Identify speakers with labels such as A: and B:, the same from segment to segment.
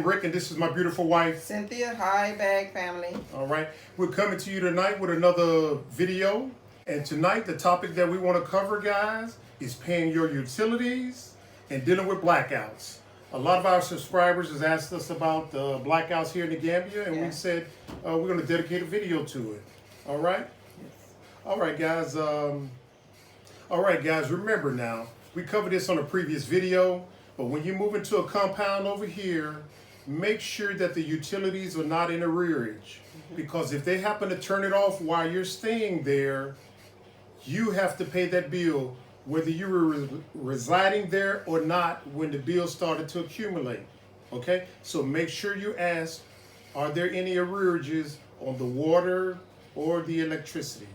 A: Rick, and this is my beautiful wife,
B: Cynthia. Hi, Bag family.
A: All right, we're coming to you tonight with another video. And tonight, the topic that we want to cover, guys, is paying your utilities and dealing with blackouts. A lot of our subscribers has asked us about the blackouts here in the Gambia, and we said we're going to dedicate a video to it. All right?
B: Yes.
A: All right, guys. Remember now, we covered this on a previous video, but when you move into a compound over here, make sure that the utilities are not in arrearage. Because if they happen to turn it off while you're staying there, you have to pay that bill, whether you were residing there or not when the bill started to accumulate. Okay? So make sure you ask, are there any arrearages on the water or the electricity?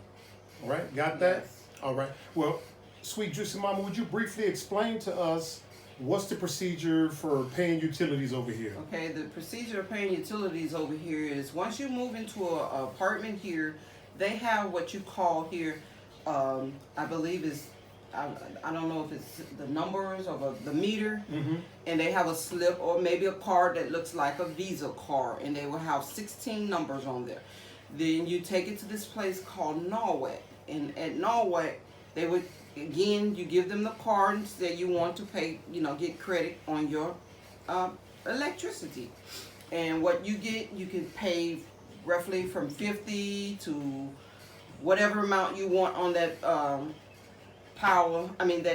A: All right? Got that?
B: Yes.
A: All right. Well, Sweet Juicy Mama, would you briefly explain to us what's the procedure for paying utilities over here?
B: Okay, the procedure of paying utilities over here is once you move into an apartment here, they have what you call here, I believe is, I don't know if it's the numbers or the meter, and they have a slip or maybe a card that looks like a Visa card, and they will have 16 numbers on there. Then you take it to this place called Norway, and at Norway, they would, again, you give them the card and say you want to pay, get credit on your electricity. And what you get, you can pay roughly from 50 to whatever amount you want on that that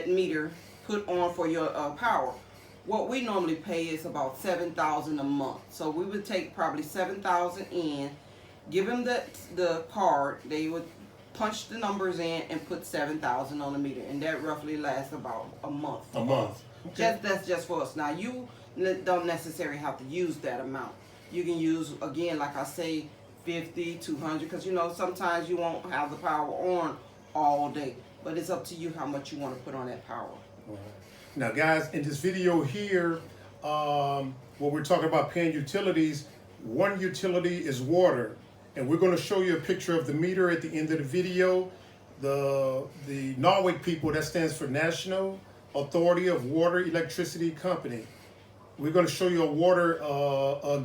B: meter put on for your power. What we normally pay is about $7,000 a month. So we would take probably $7,000 in, give them the card, they would punch the numbers in and put $7,000 on the meter, and that roughly lasts about a month.
A: A month. Okay.
B: That's just for us. Now you don't necessarily have to use that amount. You can use, again, like I say, 50, 200, because sometimes you won't have the power on all day, but it's up to you how much you want to put on that power.
A: All right. Now, guys, in this video here, what we're talking about paying utilities, one utility is water. And we're going to show you a picture of the meter at the end of the video. The Norway people, that stands for National Authority of Water Electricity Company. We're going to show you a water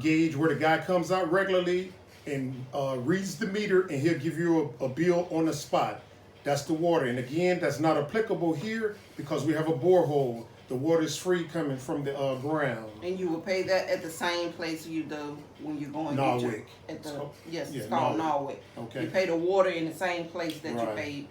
A: gauge where the guy comes out regularly and reads the meter, and he'll give you a bill on the spot. That's the water. And again, that's not applicable here because we have a borehole. The water is free coming from the ground.
B: And you will pay that at the same place you do when you're going
A: Norway.
B: It's called Norway.
A: Okay.
B: You pay the water in the same place that you pay.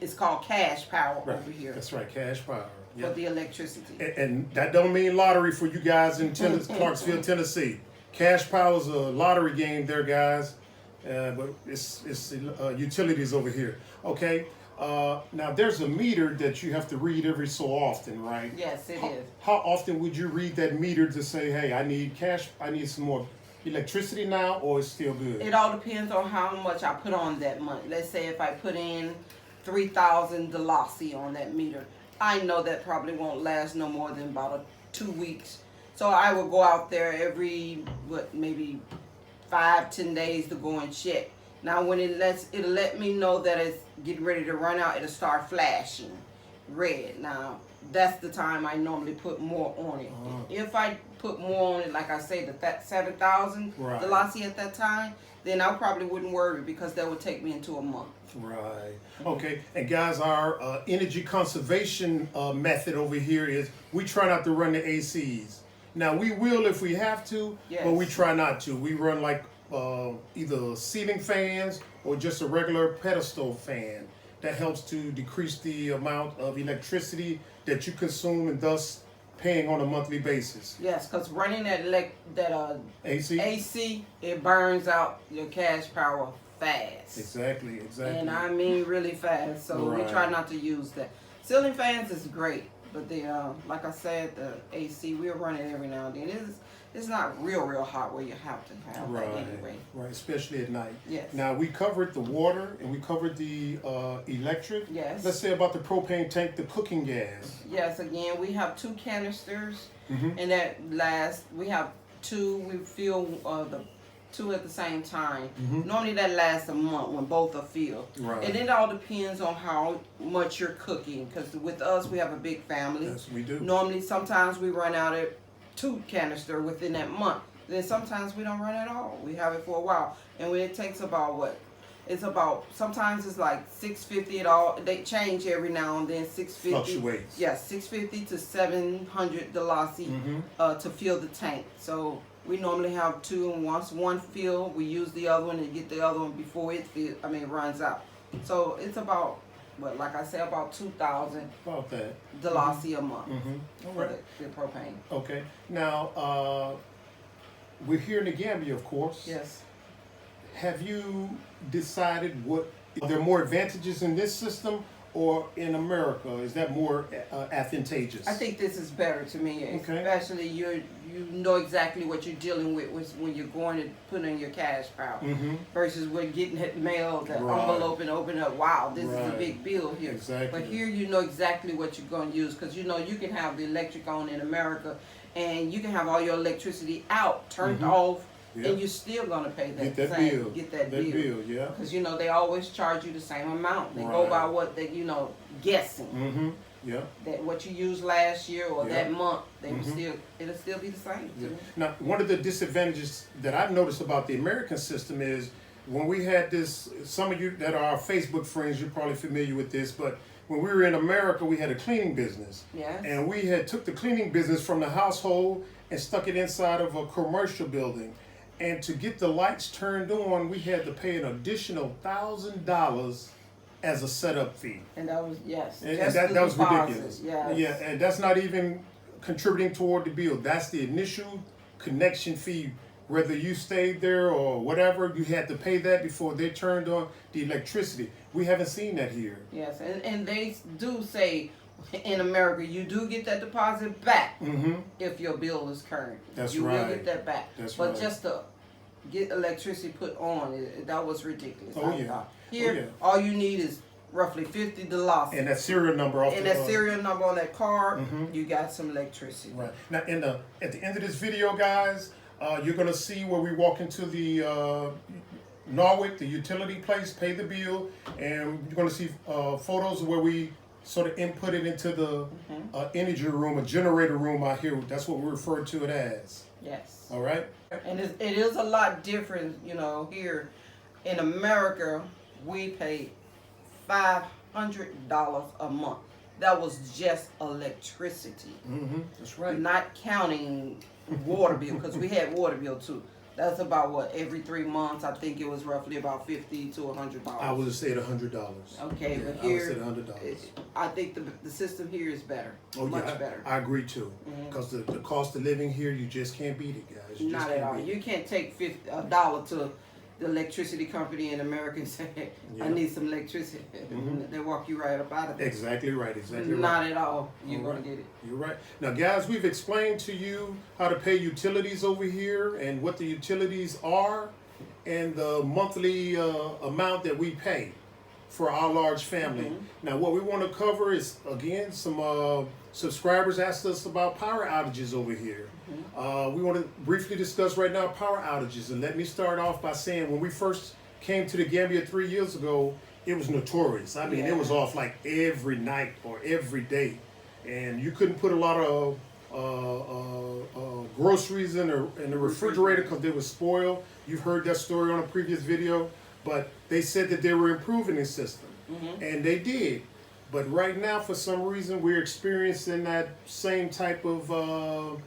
B: It's called cash power over here.
A: That's right, cash power.
B: For the electricity.
A: And that don't mean lottery for you guys in Clarksville, Tennessee. Cash power is a lottery game there, guys. But it's utilities over here. Okay. Now there's a meter that you have to read every so often, right?
B: Yes, it is.
A: How often would you read that meter to say, hey, I need some more electricity now, or it's still good?
B: It all depends on how much I put on that month. Let's say if I put in 3,000 Dalasi on that meter, I know that probably won't last no more than about 2 weeks. So I will go out there every, maybe 5-10 days to go and check. Now when it'll let me know that it's getting ready to run out, it'll start flashing red. Now that's the time I normally put more on it. If I put more on it, like I say, that 7,000 Dalasi at that time, then I probably wouldn't worry because that would take me into a month.
A: Right. Okay. And guys, our energy conservation method over here is we try not to run the ACs. Now we will if we have to, but we try not to. We run like either ceiling fans or just a regular pedestal fan. That helps to decrease the amount of electricity that you consume and thus paying on a monthly basis.
B: Yes, because running that
A: AC,
B: it burns out your cash power fast.
A: Exactly.
B: And I mean really fast. So we try not to use that. Ceiling fans is great, but like I said, the AC, we'll run it every now and then. It's not real hot where you have to have that anyway. Right,
A: especially at night.
B: Yes.
A: Now we covered the water and we covered the electric.
B: Yes.
A: Let's say about the propane tank, the cooking gas.
B: Yes, again, we have 2 canisters, and that lasts. We have 2. We fill the 2 at the same time. Normally that lasts a month when both are filled. Right. And it all depends on how much you're cooking, because with us we have a big family.
A: Yes, we do.
B: Normally, sometimes we run out 2 canister within that month. Then sometimes we don't run at all. We have it for a while, and when it takes about what? It's about, sometimes it's like $6.50 at all. They change every now and then. $6.50.
A: Fluctuates.
B: Yeah, $6.50 to $700 to fill the tank. So we normally have 2, and once one fill, we use the other one and get the other one before it runs out. So it's about, but like I said, about $2,000
A: About that.
B: a month
A: All
B: for
A: right.
B: the propane.
A: Okay. Now, we're here in the Gambia, of course.
B: Yes.
A: Have you decided are there more advantages in this system or in America? Is that more advantageous?
B: I think this is better to me,
A: Okay.
B: especially you know exactly what you're dealing with when you're going to put in your cash pile versus when getting it mailed, the
A: Right.
B: envelope and open up. Wow, this is a
A: Right.
B: big bill here.
A: Exactly.
B: But here you know exactly what you're going to use, because you know you can have the electric on in America, and you can have all your electricity out, turned off,
A: Yeah.
B: and you're still going to pay that
A: Get that
B: same,
A: bill.
B: get that
A: bill,
B: bill.
A: yeah.
B: Because you know they always charge you the same amount. They go
A: Right.
B: by what they guessing.
A: Yeah.
B: That what you used last year or
A: Yeah.
B: that month, it'll still be the same.
A: Yeah. Now, one of the disadvantages that I've noticed about the American system is when we had this, some of you that are our Facebook friends, you're probably familiar with this, but when we were in America, we had a cleaning business.
B: Yes.
A: And we had took the cleaning business from the household and stuck it inside of a commercial building. And to get the lights turned on, we had to pay an additional $1,000 as a setup fee.
B: And that was, yes.
A: And
B: just
A: that
B: the
A: was
B: deposit,
A: ridiculous.
B: Yes.
A: Yeah, and that's not even contributing toward the bill. That's the initial connection fee. Whether you stayed there or whatever, you had to pay that before they turned on the electricity. We haven't seen that here.
B: Yes, and they do say in America you do get that deposit back if your bill is current.
A: That's
B: you will
A: right.
B: get that back.
A: That's
B: but
A: right.
B: just to get electricity put on, that was ridiculous.
A: Oh, yeah.
B: Here,
A: Oh, yeah.
B: all you need is roughly $50.
A: And that serial number off
B: and
A: the
B: that serial number on that card,
A: Mhm.
B: you got some electricity.
A: Right. Now, at the end of this video, guys, you're going to see where we walk into the Norwick, the utility place, pay the bill, and you're going to see photos of where we sort of input it into the energy room, a generator room out here. That's what we refer to it as.
B: Yes.
A: All right?
B: And it is a lot different, here in America. We pay $500 a month. That was just electricity,
A: That's right.
B: not counting water bill, because we had water bill too. That's about what, every 3 months. I think it was roughly about $50 to $100.
A: I would have said $100.
B: Okay,
A: Yeah,
B: but
A: I would
B: here,
A: have said $100.
B: I think the system here is better, much better.
A: I agree too. Because the cost of living here, you just can't beat it, guys. You just
B: Not at
A: can't
B: all.
A: beat it.
B: You can't take $1 to the electricity company in America and say,
A: Yeah.
B: I need some electricity. They walk you right up out of there.
A: Exactly right. Exactly right.
B: Not at all. You're
A: All
B: going
A: right.
B: to get it.
A: You're right. Now, guys, we've explained to you how to pay utilities over here and what the utilities are and the monthly amount that we pay for our large family. Now, what we want to cover is, again, some subscribers asked us about power outages over here. We want to briefly discuss right now power outages. And let me start off by saying when we first came to the Gambia 3 years ago, it was notorious. I mean, it was off like every night or every day. And you couldn't put a lot of groceries in the refrigerator because they were spoiled. You've heard that story on a previous video. But they said that they were improving the system. And they did. But right now, for some reason, we're experiencing that same type of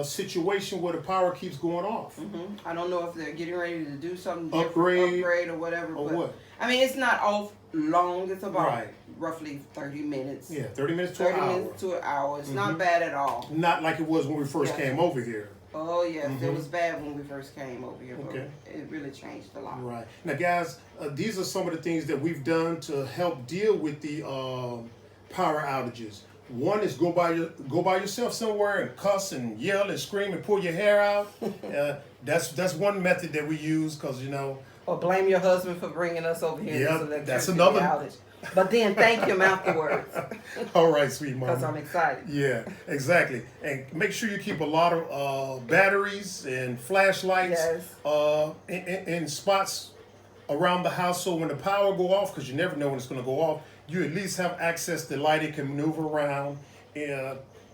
A: situation where the power keeps going off.
B: I don't know if they're getting ready to do something
A: Upgrade
B: or whatever.
A: or
B: but
A: what?
B: I mean, it's not off long. It's about
A: Right.
B: roughly 30 minutes.
A: Yeah, 30 minutes to an
B: 30
A: hour.
B: minutes to an hour. It's not bad at all.
A: Not like it was when we first
B: Yeah.
A: came over here.
B: Oh, yes. It was bad when we first came over here. But
A: Okay.
B: it really changed a lot.
A: Right. Now, guys, these are some of the things that we've done to help deal with the power outages. One is go by yourself somewhere and cuss and yell and scream and pull your hair out. That's one method that we use because,
B: Or blame your husband for bringing us over here.
A: Yeah,
B: to this
A: that's
B: electricity
A: another-
B: outage. But then thank him afterwards
A: all right, sweet
B: because I'm
A: mama.
B: excited.
A: Yeah, exactly. And make sure you keep a lot of batteries and flashlights in spots around the house so when the power go off, because you never know when it's going to go off, you at least have access to light it, can maneuver around.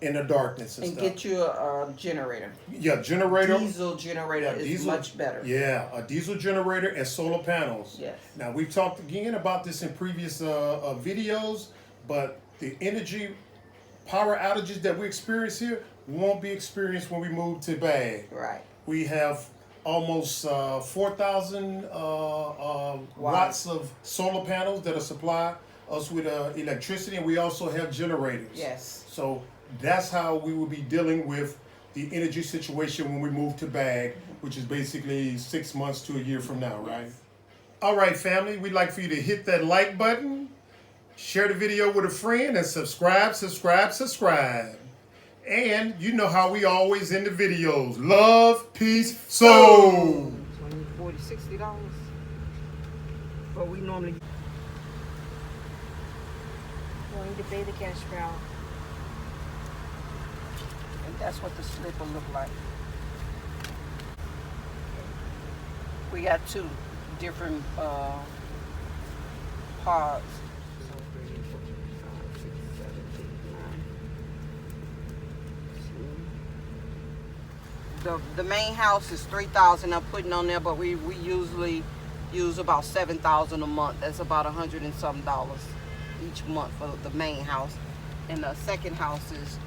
A: in the darkness and
B: And
A: stuff.
B: get you a generator.
A: Yeah, generator.
B: Diesel generator is much better.
A: Yeah, a diesel generator and solar panels.
B: Yes.
A: Now we've talked again about this in previous videos, but the energy power outages that we experience here won't be experienced when we move to Bag.
B: Right.
A: We have almost 4,000 watts of solar panels that'll supply us with electricity, and we also have generators.
B: Yes.
A: So that's how we will be dealing with the energy situation when we move to Bag, which is basically 6 months to a year from now, right? All right, family, we'd like for you to hit that like button, share the video with a friend, and subscribe. And you know how we always end the videos. Love, peace, soul.
B: $20, $40, $60. But we normally
C: Going to pay the cash route.
B: and that's what the slip will look like. We got two different pods. The main house is $3,000 I'm putting on there, but we usually use about $7,000 a month. That's about $100 and some each month for the main house. And the second house is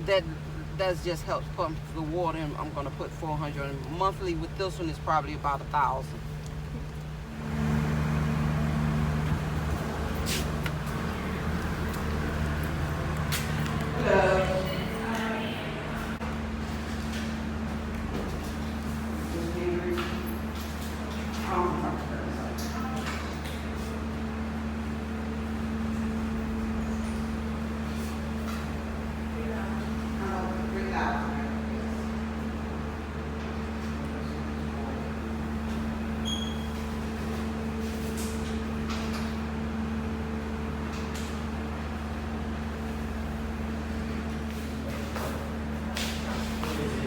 B: that just helps pump the water, and I'm gonna put $400. And monthly with this one is probably about $1,000.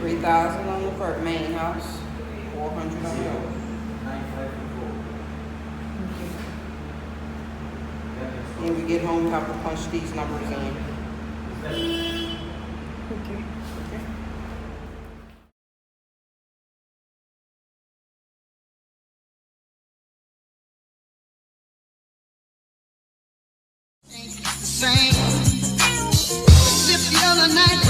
B: $3,000 on the first main house, $400 on the other. When we get home, we have to punch these numbers in.
C: Okay.
D: Same. Sip the other night.